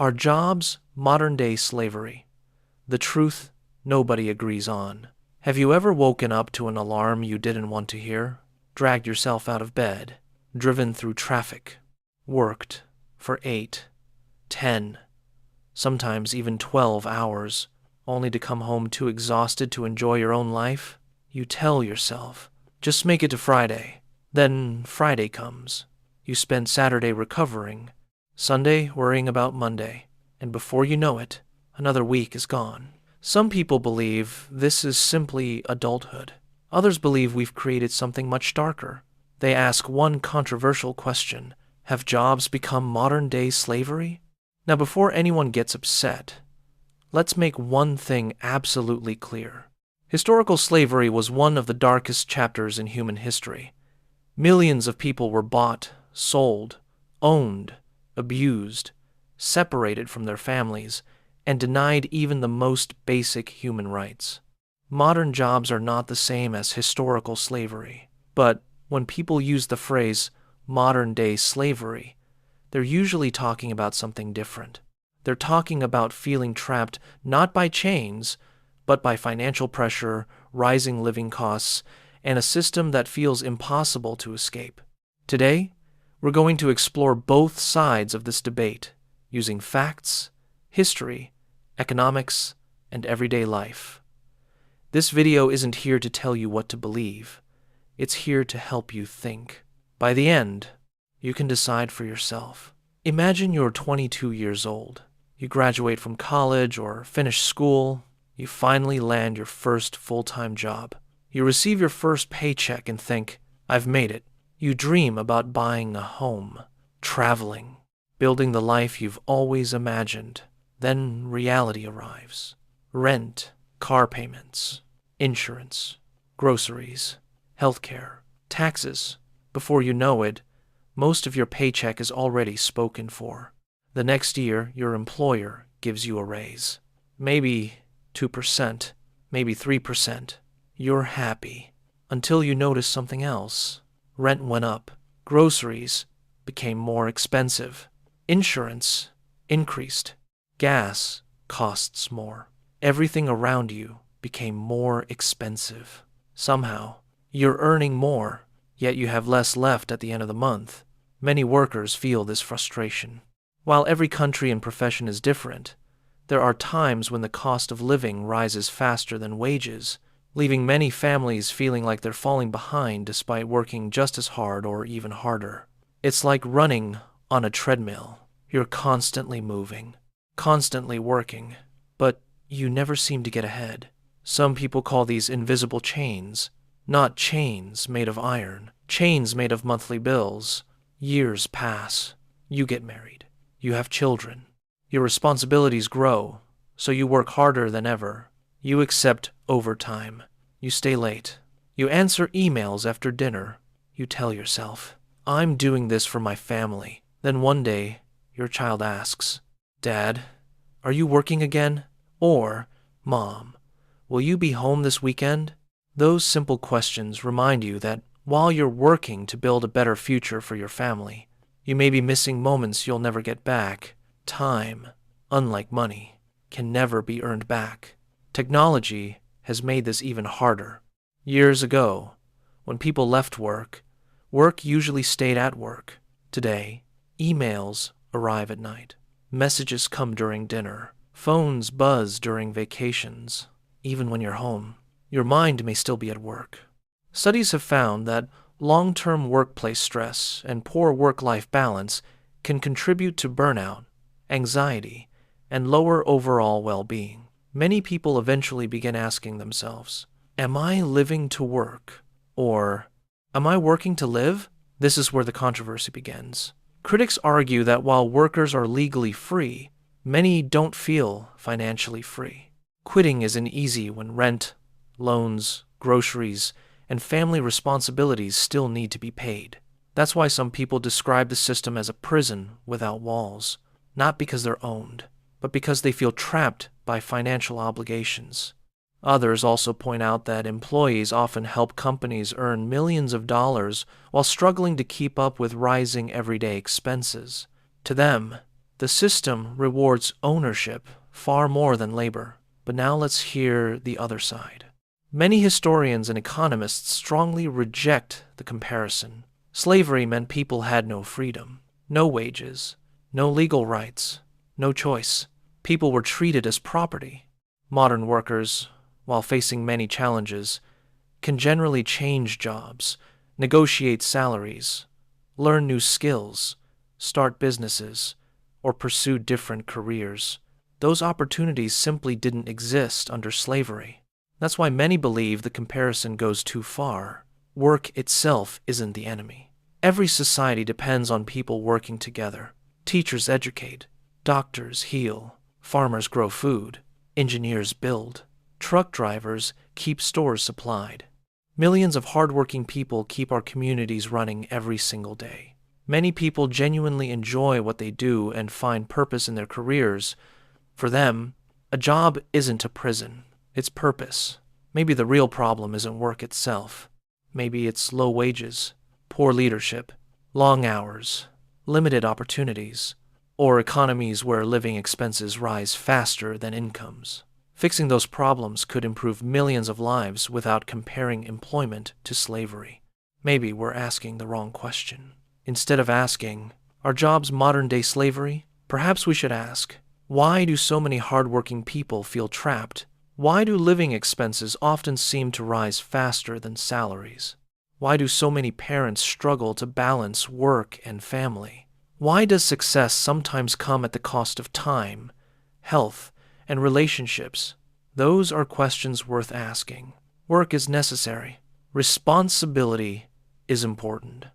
Are jobs modern-day slavery? The truth nobody agrees on. Have you ever woken up to an alarm you didn't want to hear? Dragged yourself out of bed, driven through traffic, worked for 8, 10, sometimes even 12 hours, only to come home too exhausted to enjoy your own life? You tell yourself, just make it to Friday. Then Friday comes. You spend Saturday recovering, Sunday worrying about Monday, and before you know it, another week is gone. Some people believe this is simply adulthood. Others believe we've created something much darker. They ask one controversial question: have jobs become modern-day slavery? Now, before anyone gets upset, let's make one thing absolutely clear. Historical slavery was one of the darkest chapters in human history. Millions of people were bought, sold, owned, abused, separated from their families, and denied even the most basic human rights. Modern jobs are not the same as historical slavery, but when people use the phrase modern-day slavery, they're usually talking about something different. They're talking about feeling trapped not by chains, but by financial pressure, rising living costs, and a system that feels impossible to escape. Today, we're going to explore both sides of this debate, using facts, history, economics, and everyday life. This video isn't here to tell you what to believe. It's here to help you think. By the end, you can decide for yourself. Imagine you're 22 years old. You graduate from college or finish school. You finally land your first full-time job. You receive your first paycheck and think, I've made it. You dream about buying a home, traveling, building the life you've always imagined. Then reality arrives. Rent, car payments, insurance, groceries, healthcare, taxes. Before you know it, most of your paycheck is already spoken for. The next year, your employer gives you a raise. Maybe 2%, maybe 3%. You're happy until you notice something else. Rent went up. Groceries became more expensive. Insurance increased. Gas costs more. Everything around you became more expensive. Somehow, you're earning more, yet you have less left at the end of the month. Many workers feel this frustration. While every country and profession is different, there are times when the cost of living rises faster than wages, leaving many families feeling like they're falling behind despite working just as hard or even harder. It's like running on a treadmill. You're constantly moving, constantly working, but you never seem to get ahead. Some people call these invisible chains, not chains made of iron, chains made of monthly bills. Years pass. You get married. You have children. Your responsibilities grow, so you work harder than ever. You accept overtime. You stay late. You answer emails after dinner. You tell yourself, I'm doing this for my family. Then one day, your child asks, Dad, are you working again? Or, Mom, will you be home this weekend? Those simple questions remind you that while you're working to build a better future for your family, you may be missing moments you'll never get back. Time, unlike money, can never be earned back. Technology has made this even harder. Years ago, when people left work, work usually stayed at work. Today, emails arrive at night. Messages come during dinner. Phones buzz during vacations. Even when you're home, your mind may still be at work. Studies have found that long-term workplace stress and poor work-life balance can contribute to burnout, anxiety, and lower overall well-being. Many people eventually begin asking themselves, am I living to work? Or, am I working to live? This is where the controversy begins. Critics argue that while workers are legally free, many don't feel financially free. Quitting isn't easy when rent, loans, groceries, and family responsibilities still need to be paid. That's why some people describe the system as a prison without walls, not because they're owned, but because they feel trapped by financial obligations. Others also point out that employees often help companies earn millions of dollars while struggling to keep up with rising everyday expenses. To them, The system rewards ownership far more than labor. But now let's hear the other side. Many historians and economists strongly reject the comparison. Slavery meant people had no freedom, no wages, no legal rights, no choice. People were treated as property. Modern workers, while facing many challenges, can generally change jobs, negotiate salaries, learn new skills, start businesses, or pursue different careers. Those opportunities simply didn't exist under slavery. That's why many believe the comparison goes too far. Work itself isn't the enemy. Every society depends on people working together. Teachers educate, doctors heal, farmers grow food, engineers build, truck drivers keep stores supplied. Millions of hardworking people keep our communities running every single day. Many people genuinely enjoy what they do and find purpose in their careers. For them, a job isn't a prison, it's purpose. Maybe the real problem isn't work itself. Maybe it's low wages, poor leadership, long hours, limited opportunities, or economies where living expenses rise faster than incomes. Fixing those problems could improve millions of lives without comparing employment to slavery. Maybe we're asking the wrong question. Instead of asking, are jobs modern-day slavery? Perhaps we should ask, why do so many hardworking people feel trapped? Why do living expenses often seem to rise faster than salaries? Why do so many parents struggle to balance work and family? Why does success sometimes come at the cost of time, health, and relationships? Those are questions worth asking. Work is necessary. Responsibility is important.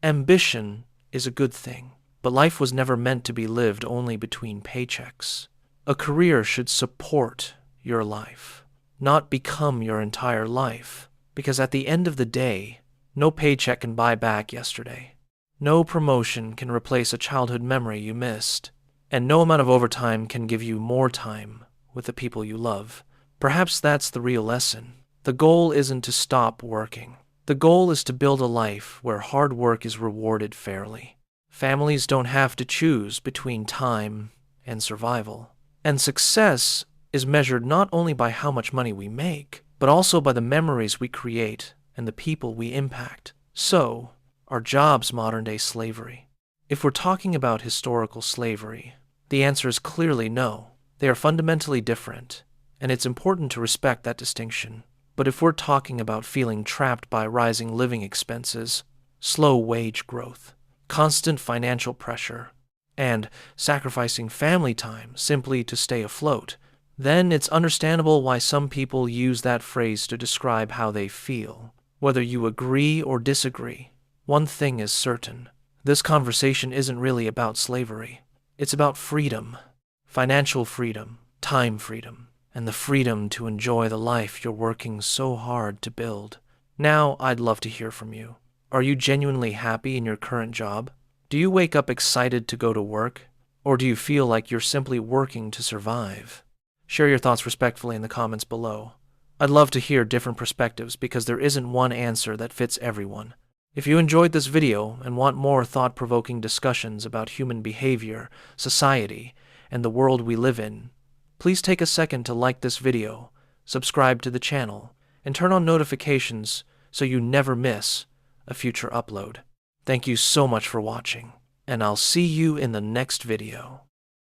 Ambition is a good thing. But life was never meant to be lived only between paychecks. A career should support your life, not become your entire life. Because at the end of the day, no paycheck can buy back yesterday. No promotion can replace a childhood memory you missed. And no amount of overtime can give you more time with the people you love. Perhaps that's the real lesson. The goal isn't to stop working. The goal is to build a life where hard work is rewarded fairly. Families don't have to choose between time and survival. And success is measured not only by how much money we make, but also by the memories we create and the people we impact. So, are jobs modern-day slavery? If we're talking about historical slavery, the answer is clearly no. They are fundamentally different, and it's important to respect that distinction. But if we're talking about feeling trapped by rising living expenses, slow wage growth, constant financial pressure, and sacrificing family time simply to stay afloat, then it's understandable why some people use that phrase to describe how they feel. Whether you agree or disagree, one thing is certain. This conversation isn't really about slavery. It's about freedom, financial freedom, time freedom, and the freedom to enjoy the life you're working so hard to build. Now, I'd love to hear from you. Are you genuinely happy in your current job? Do you wake up excited to go to work? Or do you feel like you're simply working to survive? Share your thoughts respectfully in the comments below. I'd love to hear different perspectives because there isn't one answer that fits everyone. If you enjoyed this video and want more thought-provoking discussions about human behavior, society, and the world we live in, please take a second to like this video, subscribe to the channel, and turn on notifications so you never miss a future upload. Thank you so much for watching, and I'll see you in the next video.